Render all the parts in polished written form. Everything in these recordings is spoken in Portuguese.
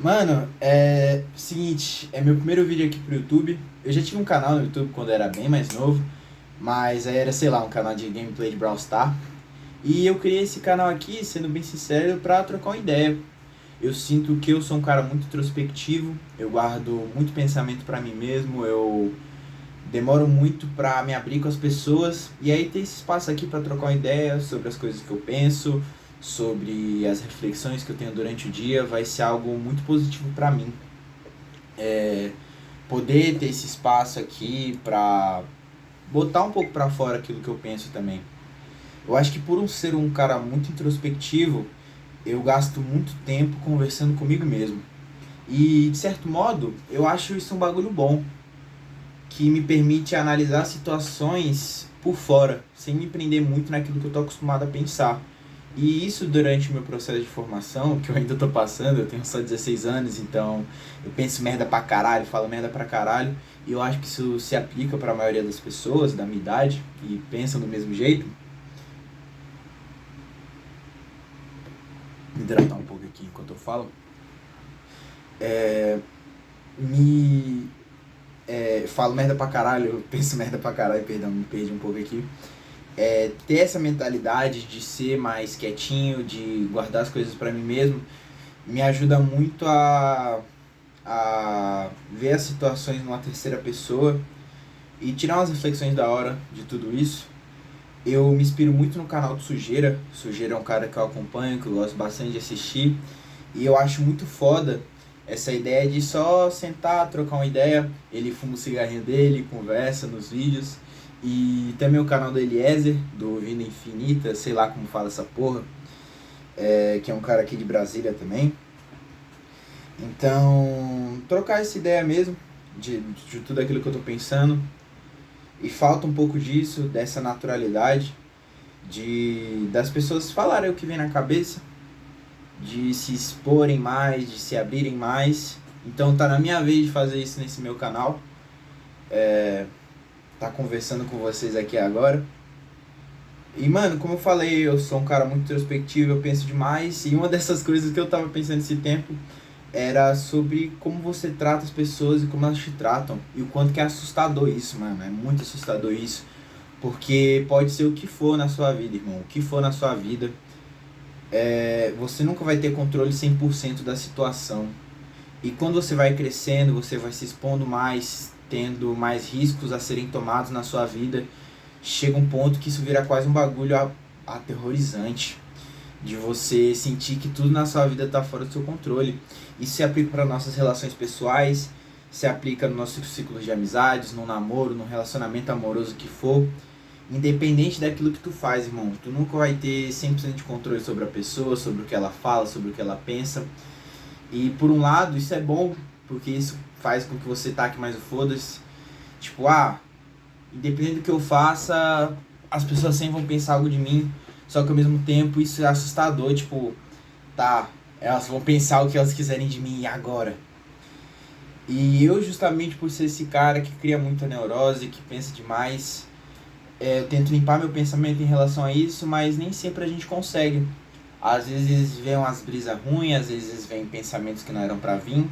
Mano, seguinte, é meu primeiro vídeo aqui pro YouTube. Eu já tive um canal no YouTube quando eu era bem mais novo, mas aí era, sei lá, um canal de gameplay de Brawl Stars. E eu criei esse canal aqui, sendo bem sincero, pra trocar uma ideia. Eu sinto que eu sou um cara muito introspectivo, eu guardo muito pensamento pra mim mesmo, eu demoro muito pra me abrir com as pessoas. E aí ter esse espaço aqui pra trocar uma ideia sobre as coisas que eu penso, sobre as reflexões que eu tenho durante o dia, vai ser algo muito positivo pra mim. Poder ter esse espaço aqui pra botar um pouco pra fora aquilo que eu penso também. Eu acho que por ser um cara muito introspectivo, eu gasto muito tempo conversando comigo mesmo. E, de certo modo, eu acho isso um bagulho bom, que me permite analisar situações por fora, sem me prender muito naquilo que eu tô acostumado a pensar. E isso durante o meu processo de formação, que eu ainda tô passando, eu tenho só 16 anos, então eu penso merda pra caralho, falo merda pra caralho, e eu acho que isso se aplica para a maioria das pessoas da minha idade, que pensam do mesmo jeito. Me hidratar um pouco aqui enquanto eu falo. Me Falo merda pra caralho, eu penso merda pra caralho, perdão, me perdi um pouco aqui. Ter essa mentalidade de ser mais quietinho, de guardar as coisas pra mim mesmo, me ajuda muito a ver as situações numa terceira pessoa e tirar umas reflexões da hora de tudo isso. Eu me inspiro muito no canal do Sujeira. Sujeira é um cara que eu acompanho, que eu gosto bastante de assistir. E eu acho muito foda essa ideia de só sentar, trocar uma ideia. Ele fuma o cigarrinho dele, conversa nos vídeos. E também o canal do Eliezer, do Vida Infinita, sei lá como fala essa porra, que é um cara aqui de Brasília também. Então, trocar essa ideia mesmo de tudo aquilo que eu tô pensando. E falta um pouco disso, dessa naturalidade, das pessoas falarem o que vem na cabeça, de se exporem mais, de se abrirem mais. Então tá na minha vez de fazer isso nesse meu canal. Tá conversando com vocês aqui agora. E mano, como eu falei, eu sou um cara muito introspectivo, eu penso demais. E uma dessas coisas que eu tava pensando esse tempo era sobre como você trata as pessoas e como elas te tratam. E o quanto que é assustador isso, mano. É muito assustador isso. Porque pode ser o que for na sua vida, irmão. O que for na sua vida. Você nunca vai ter controle 100% da situação. E quando você vai crescendo, você vai se expondo mais, tendo mais riscos a serem tomados na sua vida. Chega um ponto que isso vira quase um bagulho aterrorizante. De você sentir que tudo na sua vida está fora do seu controle. Isso se aplica para nossas relações pessoais, se aplica no nosso ciclo de amizades, no namoro, no relacionamento amoroso que for. Independente daquilo que tu faz, irmão, tu nunca vai ter 100% de controle sobre a pessoa, sobre o que ela fala, sobre o que ela pensa. E por um lado, isso é bom, porque isso faz com que você taque mais o foda-se. Tipo, independente do que eu faça, as pessoas sempre vão pensar algo de mim. Só que ao mesmo tempo isso é assustador, tipo, tá, elas vão pensar o que elas quiserem de mim agora. E eu, justamente por ser esse cara que cria muita neurose, que pensa demais, eu tento limpar meu pensamento em relação a isso, mas nem sempre a gente consegue. Às vezes vem umas brisas ruins, às vezes vem pensamentos que não eram pra vir.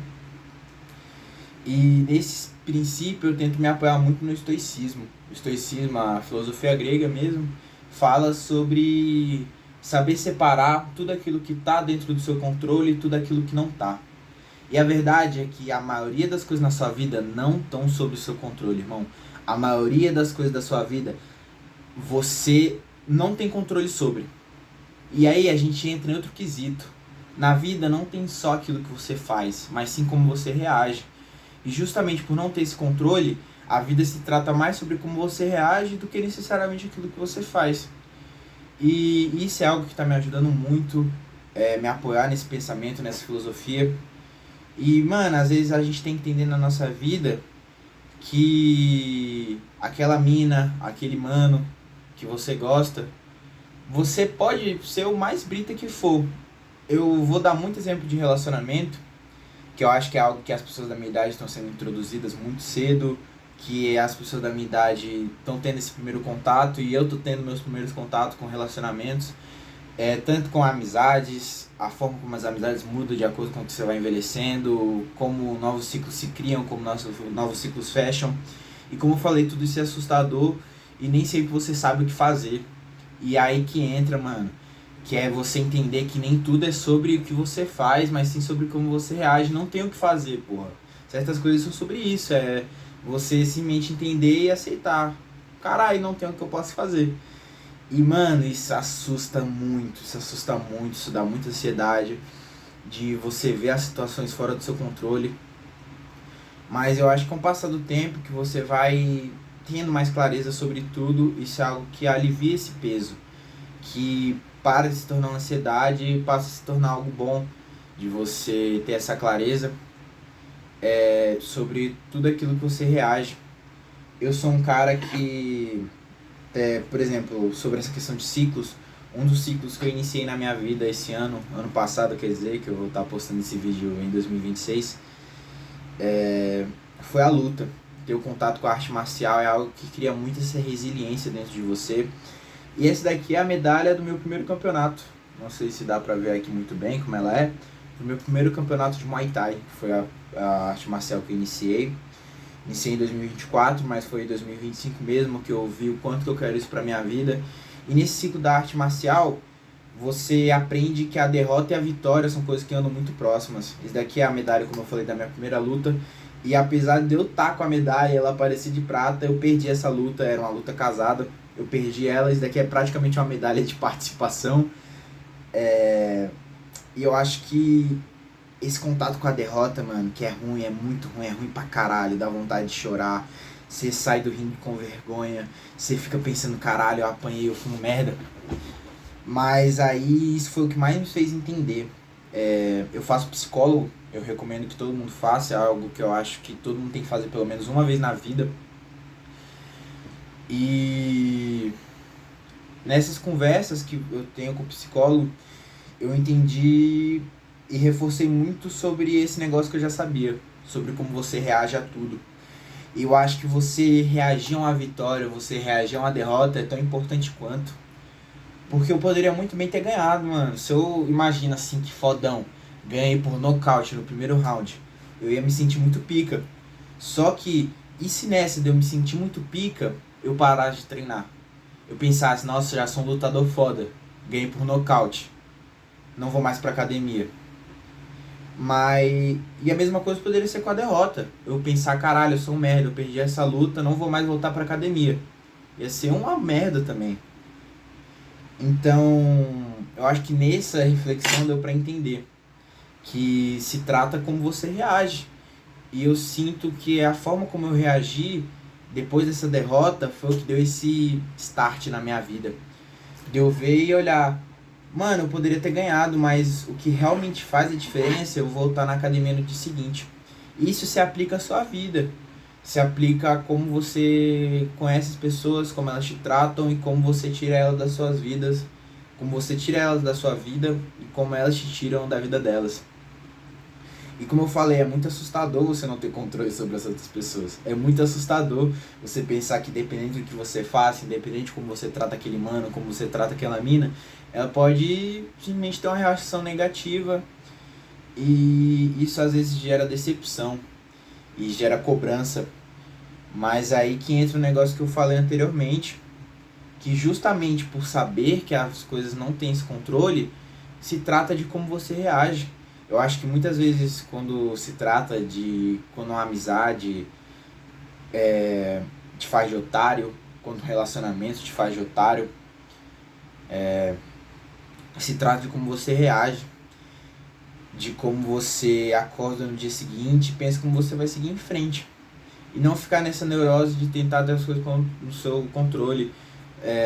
E nesse princípio eu tento me apoiar muito no estoicismo. O estoicismo, a filosofia grega mesmo, fala sobre saber separar tudo aquilo que está dentro do seu controle e tudo aquilo que não está. E a verdade é que a maioria das coisas na sua vida não estão sob o seu controle, irmão. A maioria das coisas da sua vida você não tem controle sobre. E aí a gente entra em outro quesito. Na vida não tem só aquilo que você faz, mas sim como você reage. E justamente por não ter esse controle, a vida se trata mais sobre como você reage do que necessariamente aquilo que você faz. E isso é algo que está me ajudando muito, me apoiar nesse pensamento, nessa filosofia. E, mano, às vezes a gente tem que entender na nossa vida que aquela mina, aquele mano que você gosta, você pode ser o mais brita que for. Eu vou dar muito exemplo de relacionamento, que eu acho que é algo que as pessoas da minha idade estão sendo introduzidas muito cedo, que as pessoas da minha idade estão tendo esse primeiro contato e eu tô tendo meus primeiros contatos com relacionamentos. tanto com amizades, a forma como as amizades mudam de acordo com o que você vai envelhecendo, como novos ciclos se criam, como novos ciclos fecham. E como eu falei, tudo isso é assustador e nem sempre você sabe o que fazer. E aí que entra, mano, que é você entender que nem tudo é sobre o que você faz, mas sim sobre como você reage. Não tem o que fazer, porra. Certas coisas são sobre isso, é você simplesmente entender e aceitar. Caralho, não tem o que eu posso fazer. E, mano, isso assusta muito, isso dá muita ansiedade de você ver as situações fora do seu controle. Mas eu acho que com o passar do tempo que você vai tendo mais clareza sobre tudo, isso é algo que alivia esse peso, que para de se tornar uma ansiedade e passa a se tornar algo bom, de você ter essa clareza sobre tudo aquilo que você reage. Eu sou um cara que, por exemplo, sobre essa questão de ciclos, um dos ciclos que eu iniciei na minha vida esse ano passado, quer dizer, que eu vou estar postando esse vídeo em 2026, foi a luta. Ter o contato com a arte marcial é algo que cria muita essa resiliência dentro de você. E esse daqui é a medalha do meu primeiro campeonato. Não sei se dá pra ver aqui muito bem como ela é. O meu primeiro campeonato de Muay Thai, que foi a arte marcial que eu iniciei. Iniciei em 2024, mas foi em 2025 mesmo que eu vi o quanto que eu quero isso pra minha vida. E nesse ciclo da arte marcial, você aprende que a derrota e a vitória são coisas que andam muito próximas. Esse daqui é a medalha, como eu falei, da minha primeira luta. E apesar de eu estar com a medalha, ela parecia de prata, eu perdi essa luta, era uma luta casada. Eu perdi ela, isso daqui é praticamente uma medalha de participação. E eu acho que esse contato com a derrota, mano, que é ruim, é muito ruim, é ruim pra caralho, dá vontade de chorar. Você sai do ringue com vergonha, você fica pensando, caralho, eu apanhei, eu fui um merda. Mas aí isso foi o que mais me fez entender. Eu faço psicólogo, eu recomendo que todo mundo faça, é algo que eu acho que todo mundo tem que fazer pelo menos uma vez na vida. E nessas conversas que eu tenho com o psicólogo, eu entendi e reforcei muito sobre esse negócio que eu já sabia, sobre como você reage a tudo. E eu acho que você reagir a uma vitória, você reagir a uma derrota é tão importante quanto. Porque eu poderia muito bem ter ganhado, mano. Se eu imagino assim, que fodão, ganhei por nocaute no primeiro round, eu ia me sentir muito pica. Só que, e se nessa de eu me sentir muito pica, eu parasse de treinar? Eu pensasse, nossa, já sou um lutador foda, ganhei por nocaute, não vou mais pra academia. Mas, e a mesma coisa poderia ser com a derrota. Eu pensar, caralho, eu sou um merda, eu perdi essa luta, não vou mais voltar pra academia. Ia ser uma merda também. Então, eu acho que nessa reflexão deu pra entender que se trata como você reage. E eu sinto que a forma como eu reagi depois dessa derrota foi o que deu esse start na minha vida. De eu ver e olhar, mano, eu poderia ter ganhado, mas o que realmente faz a diferença é eu voltar na academia no dia seguinte. Isso se aplica à sua vida. Se aplica a como você conhece as pessoas, como elas te tratam e como você tira elas das suas vidas. Como você tira elas da sua vida e como elas te tiram da vida delas. E como eu falei, é muito assustador você não ter controle sobre as outras pessoas. É muito assustador você pensar que dependendo do que você faça, independente de como você trata aquele mano, como você trata aquela mina, ela pode simplesmente ter uma reação negativa. E isso às vezes gera decepção e gera cobrança. Mas aí que entra o negócio que eu falei anteriormente, que justamente por saber que as coisas não têm esse controle, se trata de como você reage. Eu acho que muitas vezes quando se trata de, quando uma amizade te faz de otário, quando um relacionamento te faz de otário, se trata de como você reage, de como você acorda no dia seguinte e pensa como você vai seguir em frente. E não ficar nessa neurose de tentar ter as coisas no seu controle.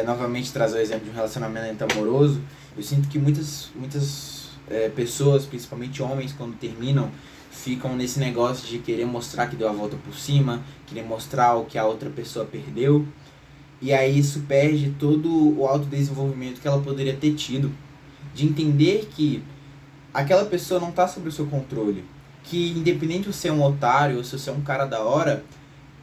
Novamente trazer o exemplo de um relacionamento amoroso, eu sinto que muitas pessoas, principalmente homens, quando terminam, ficam nesse negócio de querer mostrar que deu a volta por cima, querer mostrar o que a outra pessoa perdeu, e aí isso perde todo o autodesenvolvimento que ela poderia ter tido, de entender que aquela pessoa não está sob o seu controle, que independente de você ser um otário ou se você é um cara da hora,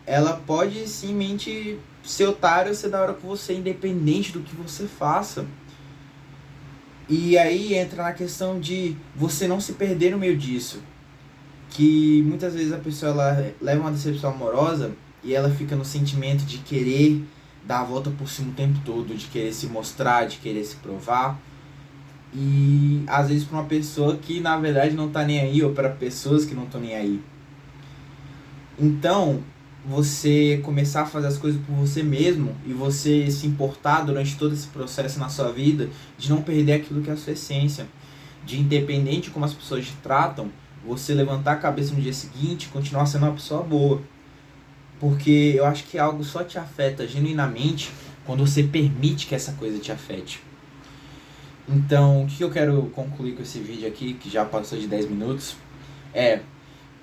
ela pode simplesmente ser otário ou ser da hora com você, independente do que você faça. E aí entra na questão de você não se perder no meio disso. Que muitas vezes a pessoa ela leva uma decepção amorosa e ela fica no sentimento de querer dar a volta por cima o tempo todo, de querer se mostrar, de querer se provar. E às vezes para uma pessoa que na verdade não tá nem aí, ou para pessoas que não estão nem aí. Então, você começar a fazer as coisas por você mesmo e você se importar durante todo esse processo na sua vida, de não perder aquilo que é a sua essência, de independente de como as pessoas te tratam, você levantar a cabeça no dia seguinte e continuar sendo uma pessoa boa. Porque eu acho que algo só te afeta genuinamente quando você permite que essa coisa te afete. Então, o que eu quero concluir com esse vídeo aqui, que já passou de 10 minutos, é: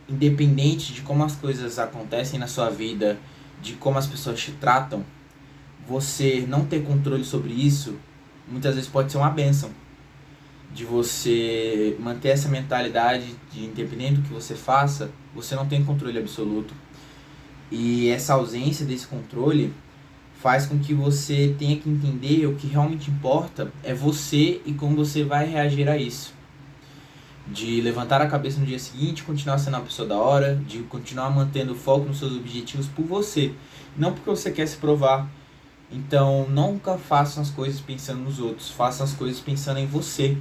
independente de como as coisas acontecem na sua vida, de como as pessoas te tratam, você não ter controle sobre isso, muitas vezes pode ser uma bênção. De você manter essa mentalidade de independente do que você faça, você não tem controle absoluto. E essa ausência desse controle faz com que você tenha que entender o que realmente importa é você e como você vai reagir a isso. De levantar a cabeça no dia seguinte, continuar sendo uma pessoa da hora, de continuar mantendo o foco nos seus objetivos por você, não porque você quer se provar. Então, nunca façam as coisas pensando nos outros, façam as coisas pensando em você,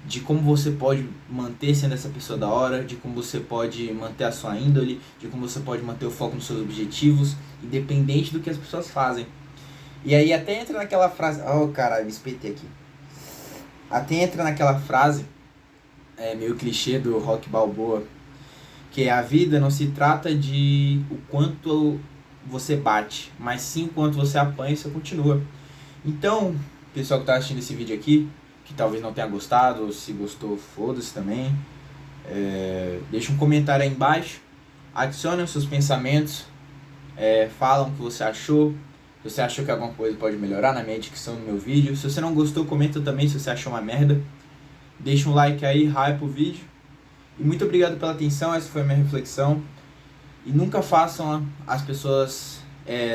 de como você pode manter sendo essa pessoa da hora, de como você pode manter a sua índole, de como você pode manter o foco nos seus objetivos, independente do que as pessoas fazem. E aí até entra naquela frase... Oh, caralho, me espetei aqui. Até entra naquela frase, meio clichê do Rock Balboa, que a vida não se trata de o quanto você bate, mas sim o quanto você apanha e você continua. Então, pessoal que está assistindo esse vídeo aqui, que talvez não tenha gostado, ou se gostou, foda-se também, deixa um comentário aí embaixo, adicione os seus pensamentos, fala o que você achou, se você achou que alguma coisa pode melhorar na minha dicção do meu vídeo. Se você não gostou, comenta também se você achou uma merda. Deixa um like aí, hype o vídeo. E muito obrigado pela atenção, essa foi a minha reflexão. E nunca façam as pessoas...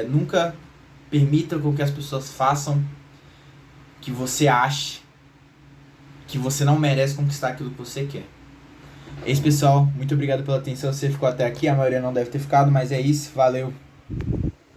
nunca permitam com que as pessoas façam que você ache que você não merece conquistar aquilo que você quer. É isso, pessoal. Muito obrigado pela atenção. Você ficou até aqui, a maioria não deve ter ficado, mas é isso. Valeu.